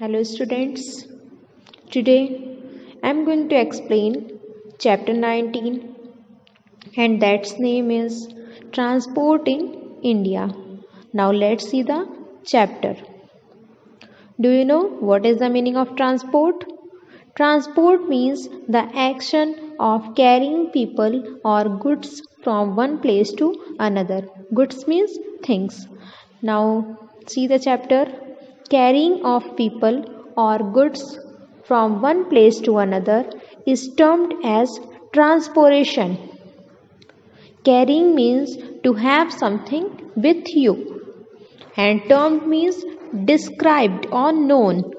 Hello students. Today I am going to explain chapter 19 and that's name is Transport in India. Now let's see the chapter. Do you know what is the meaning of transport? Transport means the action of carrying people or goods from one place to another. Goods means things. Now see the chapter. Carrying of people or goods from one place to another is termed as transportation. Carrying means to have something with you and termed means described or known.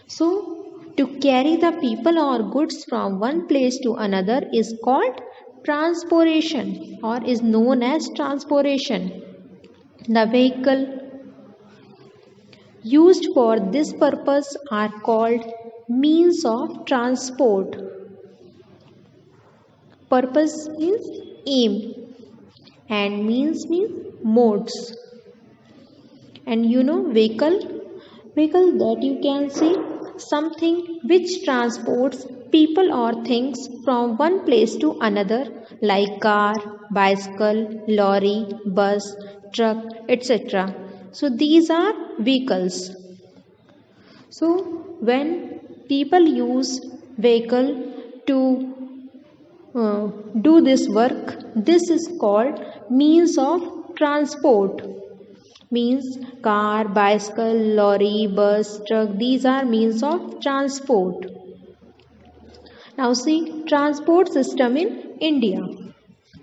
So to carry the people or goods from one place to another is called transportation or is known as transportation. The vehicle used for this purpose are called means of transport. Purpose means aim and means modes. And vehicle that you can see something which transports people or things from one place to another like car, bicycle, lorry, bus, truck, etc. So these are vehicles. So when people use vehicle to do this work, this is called means of transport. Means car, bicycle, lorry, bus, truck, these are means of transport. Now see transport system in India.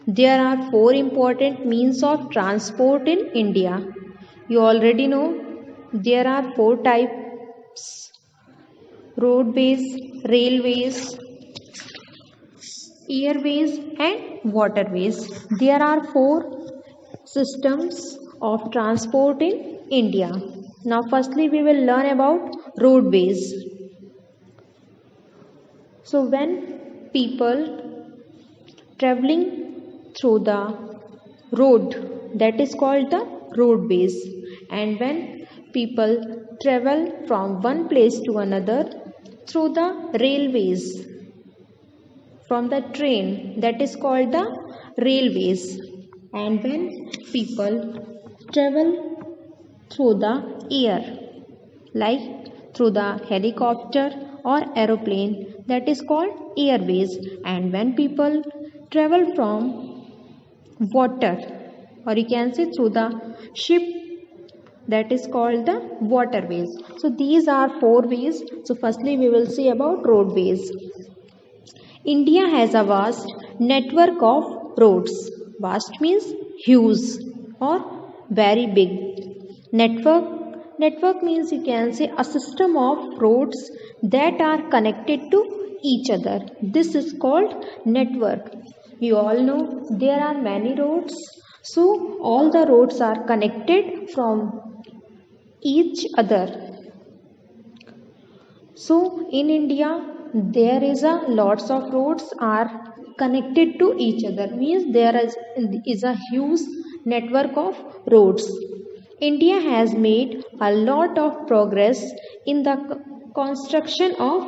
There are 4 important means of transport in India. You already know there are 4 types: roadways, railways, airways and waterways. There are 4 systems of transport in India. Now firstly we will learn about roadways. So when people traveling through the road, that is called the roadways, and when people travel from one place to another through the railways, from the train, that is called the railways, and when people travel through the air like through the helicopter or aeroplane, that is called airways, and when people travel from water or you can say through the ship, that is called the waterways. So these are 4 ways. So firstly we will see about roadways. India has a vast network of roads. Vast means huge or very big. Network means you can say a system of roads that are connected to each other. This is called network. You all know there are many roads. So all the roads are connected from each other. So in India there is a lots of roads are connected to each other, means there is a huge network of roads. India has made a lot of progress in the construction of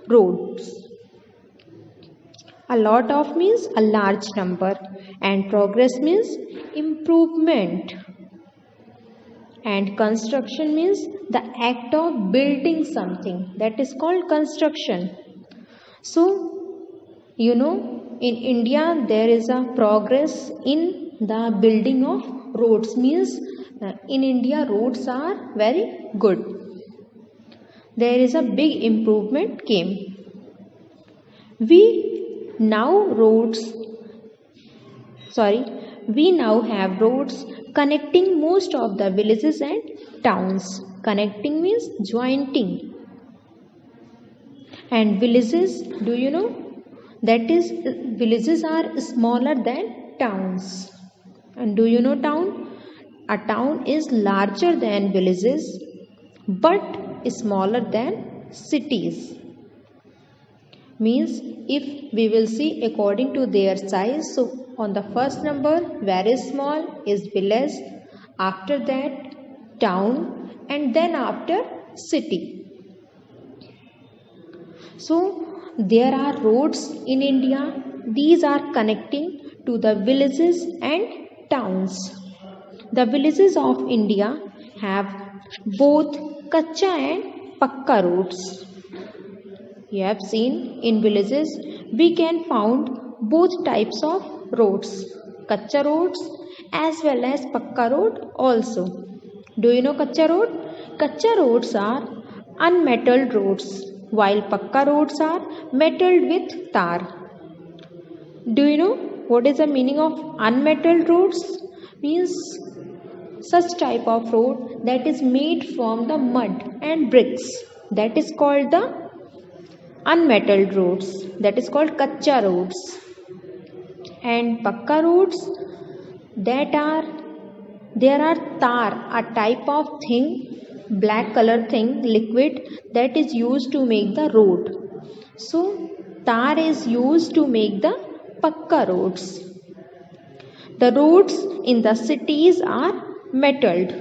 roads. A lot of means a large number and progress means improvement. And construction means the act of building something, that is called construction. So, in India there is a progress in the building of roads, means in India roads are very good. There is a big improvement came. We now have roads connecting most of the villages and towns. Connecting means jointing. And villages, do you know? That is, villages are smaller than towns. And do you know town? A town is larger than villages but smaller than cities. Means if we will see according to their size, so on the first number very small is village, after that town, and then after city. So there are roads in India. These are connecting to the villages and towns. The villages of India have both kacha and pakka roads. You have seen in villages we can found both types of roads, kacha roads as well as pakka road also. Do you know kacha road? Kacha roads are unmetalled roads while pakka roads are metalled with tar. Do you know what is the meaning of unmetalled roads? Means such type of road that is made from the mud and bricks, that is called the unmetalled roads, that is called kacha roads. And pakka roads, that are there are tar, a type of thing, black color thing, liquid, that is used to make the road. So tar is used to make the pakka roads. The roads in the cities are metalled.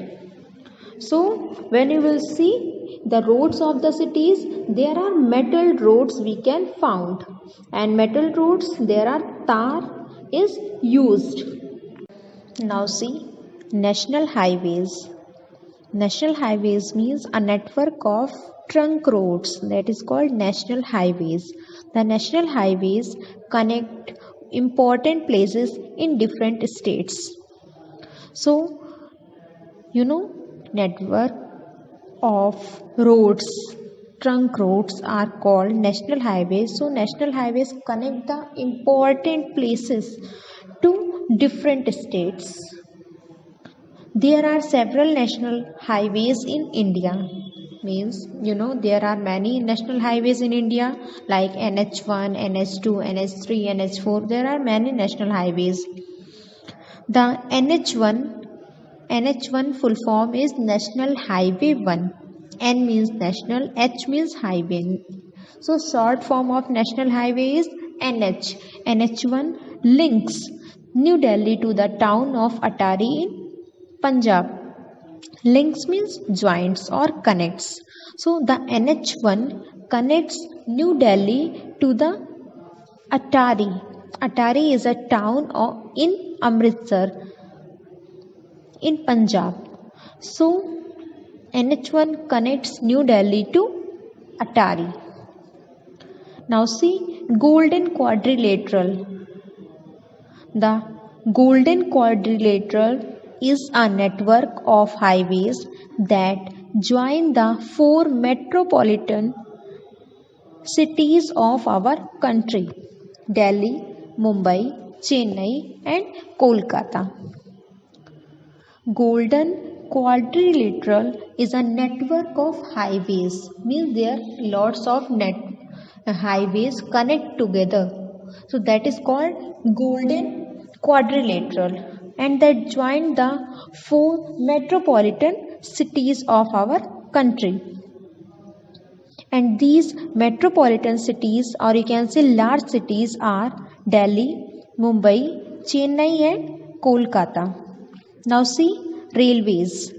So when you will see the roads of the cities, there are metal roads we can found, and metal roads there are tar is used. Now see national highways. National highways means a network of trunk roads, that is called national highways. The national highways connect important places in different states. So you know, network of roads, trunk roads are called national highways. So national highways connect the important places to different states. There are several national highways in India. Means there are many national highways in India like NH1, NH2, NH3, NH4. There are many national highways. The NH1 full form is National Highway 1. N means national, H means highway. So short form of national highway is NH. NH1 links New Delhi to the town of Atari in Punjab. Links means joins or connects. So the NH1 connects New Delhi to the Atari. Atari is a town in Amritsar in Punjab. So NH1 connects New Delhi to Atari. Now see Golden Quadrilateral. The Golden Quadrilateral is a network of highways that join the 4 metropolitan cities of our country: Delhi, Mumbai, Chennai and Kolkata. Golden Quadrilateral is a network of highways, means there are lots of highways connect together. So that is called Golden Quadrilateral, and that join the 4 metropolitan cities of our country. And these metropolitan cities, or you can say large cities, are Delhi, Mumbai, Chennai and Kolkata. Now see railways.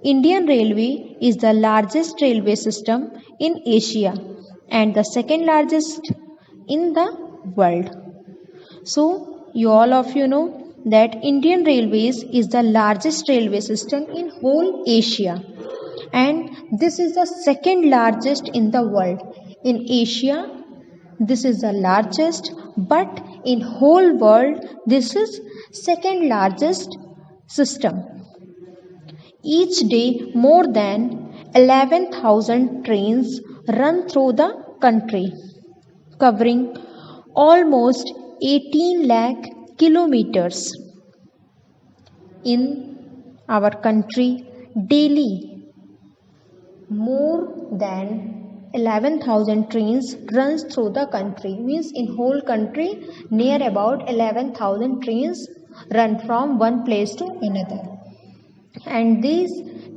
Indian Railway is the largest railway system in Asia and the second largest in the world. So all of you know that Indian Railways is the largest railway system in whole Asia, and this is the second largest in the world. In Asia this is the largest, but in whole world this is second largest system. Each day more than 11,000 trains run through the country, covering almost 18 lakh kilometers. In our country daily more than 11,000 trains runs through the country, means in whole country near about 11,000 trains run from one place to another, and these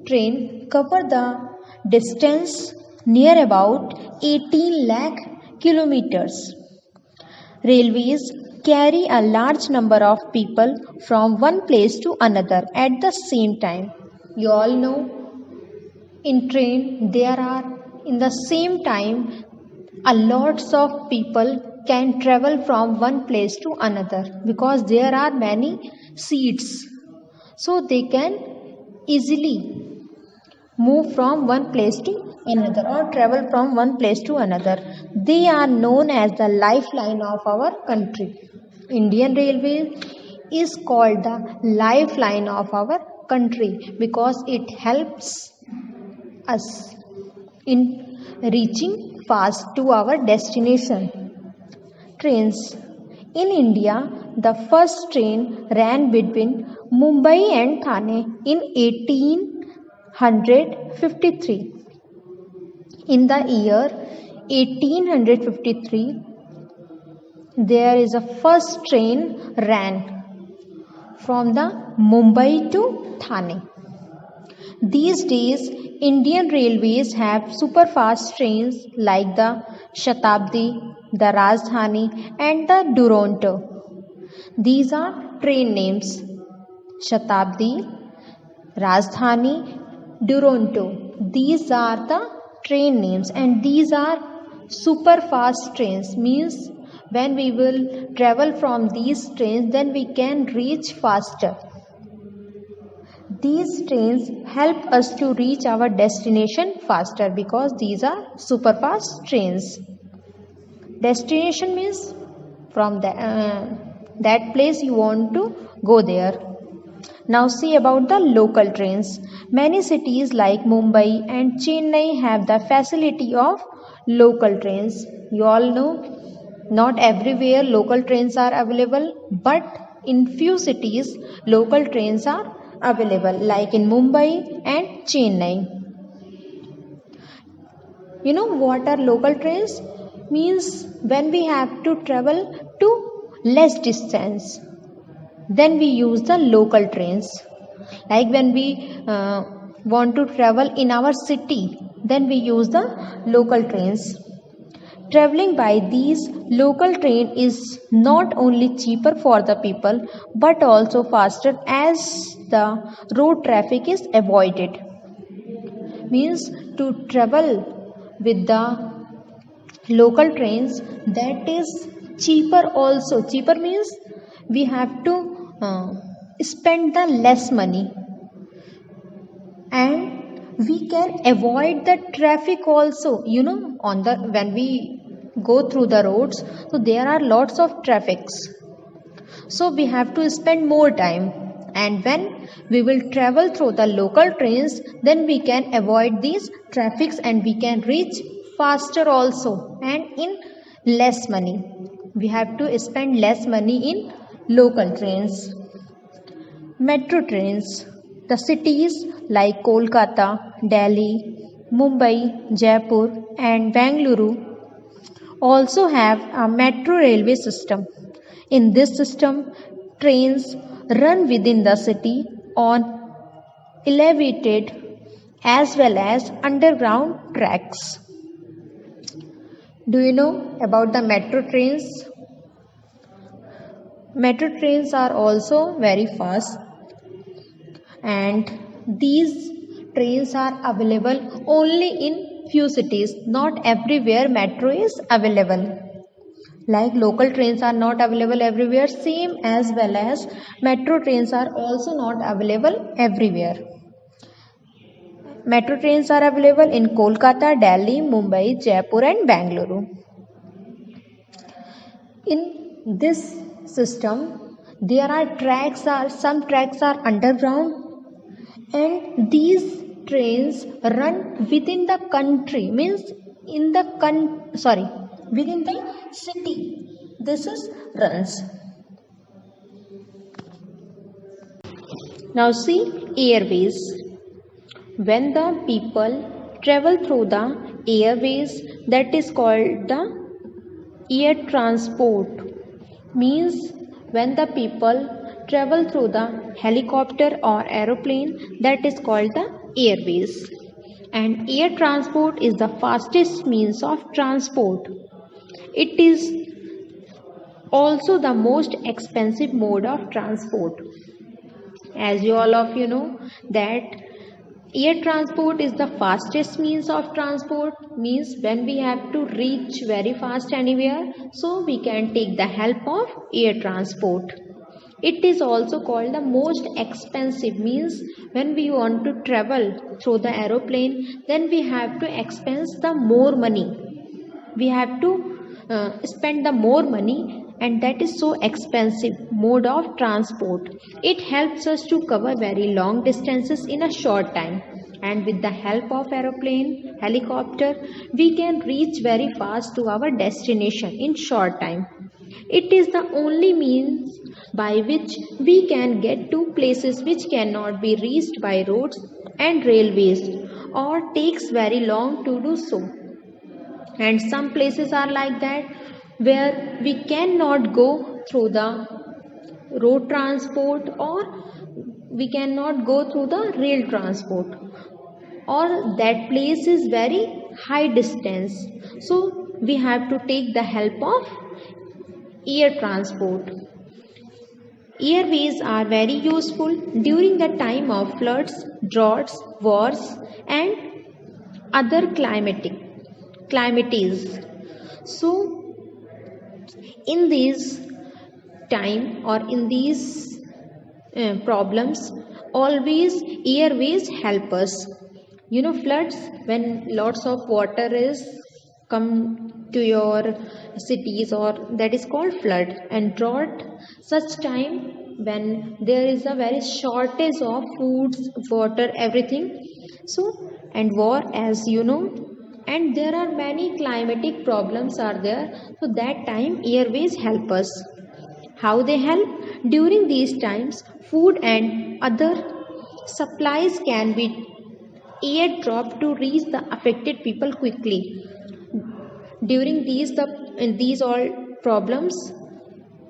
trains cover the distance near about 18 lakh kilometers. Railways carry a large number of people from one place to another at the same time. You all know in train there are in the same time a lots of people can travel from one place to another because there are many seats, so they can easily move from one place to another or travel from one place to another. They are known as the lifeline of our country. Indian Railways is called the lifeline of our country because it helps us in reaching fast to our destination. Trains. In India, the first train ran between Mumbai and Thane in 1853. In the year 1853, there is a first train ran from the Mumbai to Thane. These days, Indian Railways have superfast trains like the Shatabdi, the Rajdhani and the Duronto. These are train names: Shatabdi, Rajdhani, Duronto. These are the train names and these are super fast trains, means when we will travel from these trains then we can reach faster. These trains help us to reach our destination faster because these are super fast trains. Destination means from that place you want to go there. Now see about the local trains. Many cities like Mumbai and Chennai have the facility of local trains. You all know not everywhere local trains are available, but in few cities local trains are available like in Mumbai and Chennai. You know what are local trains? Means when we have to travel to less distance, then we use the local trains. Like when we want to travel in our city, then we use the local trains. Traveling by these local train is not only cheaper for the people but also faster as the road traffic is avoided. Means to travel with the local trains, that is cheaper also. Cheaper means we have to spend the less money and we can avoid the traffic also. You know, on the when we go through the roads, so there are lots of traffics, so we have to spend more time, and when we will travel through the local trains then we can avoid these traffics and we can reach faster also and in less money. We have to spend less money in local trains. Metro trains. The cities like Kolkata, Delhi, Mumbai, Jaipur and Bangalore also have a metro railway system. In this system, trains run within the city on elevated as well as underground tracks. Do you know about the metro trains? Metro trains are also very fast and these trains are available only in few cities. Not everywhere metro is available. Like local trains are not available everywhere, same as well as metro trains are also not available everywhere. Metro trains are available in Kolkata, Delhi, Mumbai, Jaipur and Bangalore. In this system, there are some tracks are underground and these trains run within the country, means in the within the city. This is runs. Now see airways. When the people travel through the airways, that is called the air transport. Means when the people travel through the helicopter or aeroplane, that is called the airways. And air transport is the fastest means of transport. It is also the most expensive mode of transport. As you all of you know that Air transport is the fastest means of transport, means when we have to reach very fast anywhere, so we can take the help of air transport. It is also called the most expensive, means when we want to travel through the aeroplane, then we have to expense the more money. We have to spend the more money, and that is so expensive mode of transport. It helps us to cover very long distances in a short time, and with the help of aeroplane, helicopter, we can reach very fast to our destination in short time. It is the only means by which we can get to places which cannot be reached by roads and railways, or takes very long to do so. And some places are like that where we cannot go through the road transport, or we cannot go through the rail transport, or that place is very high distance, so we have to take the help of air transport. Airways are very useful during the time of floods, droughts, wars, and other calamities. So in these time, or in these problems, always airways help us. Floods, when lots of water is come to your cities, or that is called flood. And drought, such time when there is a very shortage of foods, water, everything. So, and war, as you know, and there are many climatic problems are there, so that time airways help us. How they help? During these times, food and other supplies can be airdropped to reach the affected people quickly. During these all problems,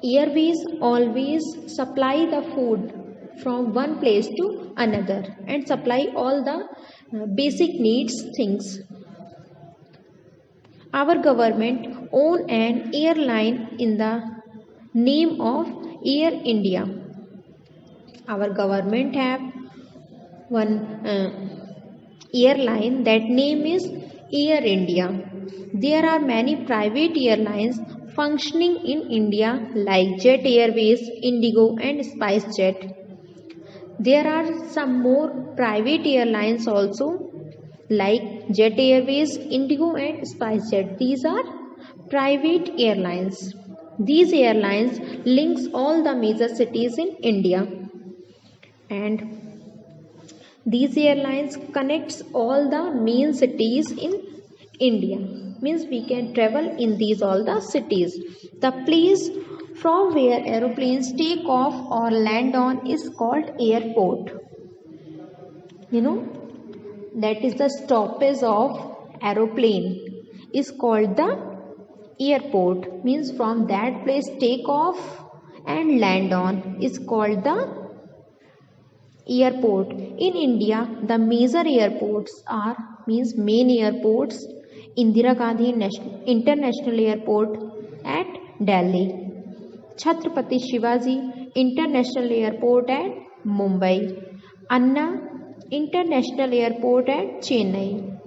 airways always supply the food from one place to another, and supply all the basic needs things. Our government own an airline in the name of Air India. Our government have one airline, that name is Air India. There are many private airlines functioning in India like Jet Airways, Indigo and SpiceJet. There are some more private airlines also like Jet Airways, Indigo and SpiceJet. These are private airlines. These airlines links all the major cities in India, and these airlines connects all the main cities in India, means we can travel in these all the cities. The place from where aeroplanes take off or land on is called airport. That is the stoppage of aeroplane is called the airport, means from that place take off and land on is called the airport. In India, the major airports are, means main airports, Indira Gandhi International Airport at Delhi, Chhatrapati Shivaji International Airport at Mumbai, Anna International Airport at Chennai,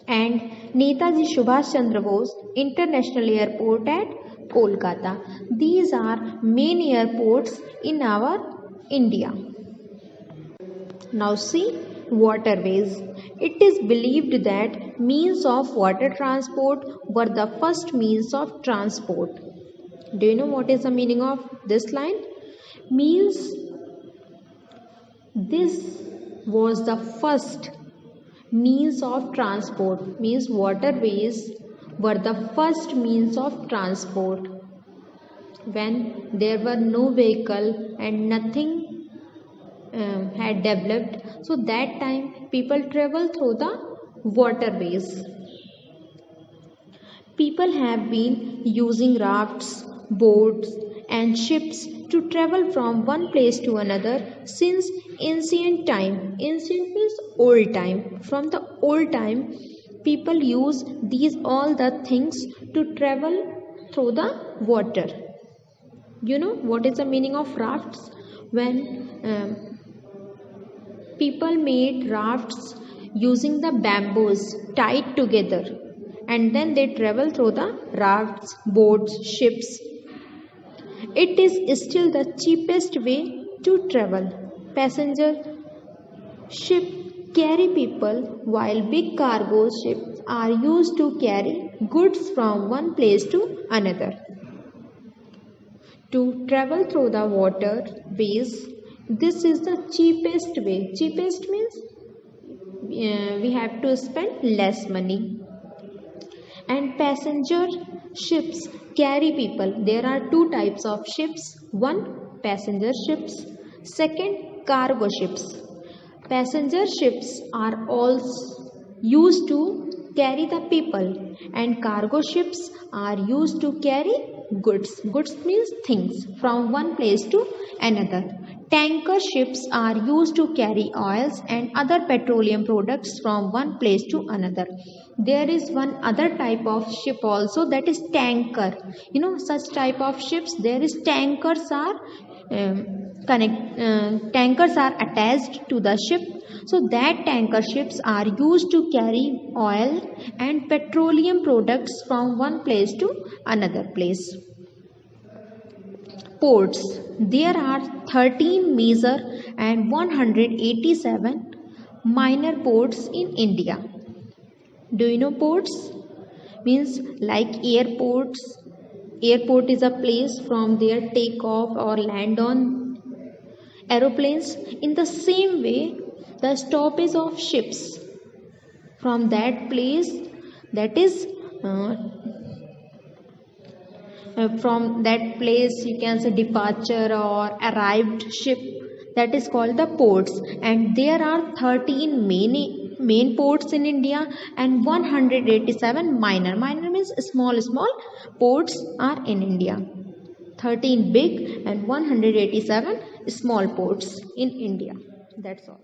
and Netaji Subhash Chandra Bose International Airport at Kolkata. These are main airports in our India. Now see, waterways. It is believed that means of water transport were the first means of transport. Do you know what is the meaning of this line? Means this was the first means of transport, means waterways were the first means of transport when there were no vehicle and nothing had developed. So that time people travel through the waterways. People have been using rafts, boats and ships to travel from one place to another since ancient time. Ancient means old time. From the old time, people use these all the things to travel through the water. You know what is the meaning of rafts? When People made rafts using the bamboos tied together, and then they travel through the rafts, boats, ships. It is still the cheapest way to travel. Passenger ship carry people while big cargo ships are used to carry goods from one place to another. To travel through the waterways, this is the cheapest way. Cheapest means we have to spend less money. And passenger ships carry people. There are two types of ships. One, passenger ships. Second, cargo ships. Passenger ships are also used to carry the people, and cargo ships are used to carry goods. Goods means things from one place to another. Tanker ships are used to carry oils and other petroleum products from one place to another. There is one other type of ship also, that is tanker. Such type of ships, there is tankers are tankers are attached to the ship, so that tanker ships are used to carry oil and petroleum products from one place to another place. Ports. There are 13 major and 187 minor ports in India. Do you know ports? Means like airports. Airport is a place from there take off or land on aeroplanes. In the same way, the stoppage of ships from that place, that is from that place you can say departure or arrived ship, that is called the ports. And there are 13 main ports in India and 187 minor means small ports are in India. 13 big and 187 small ports in India. That's all.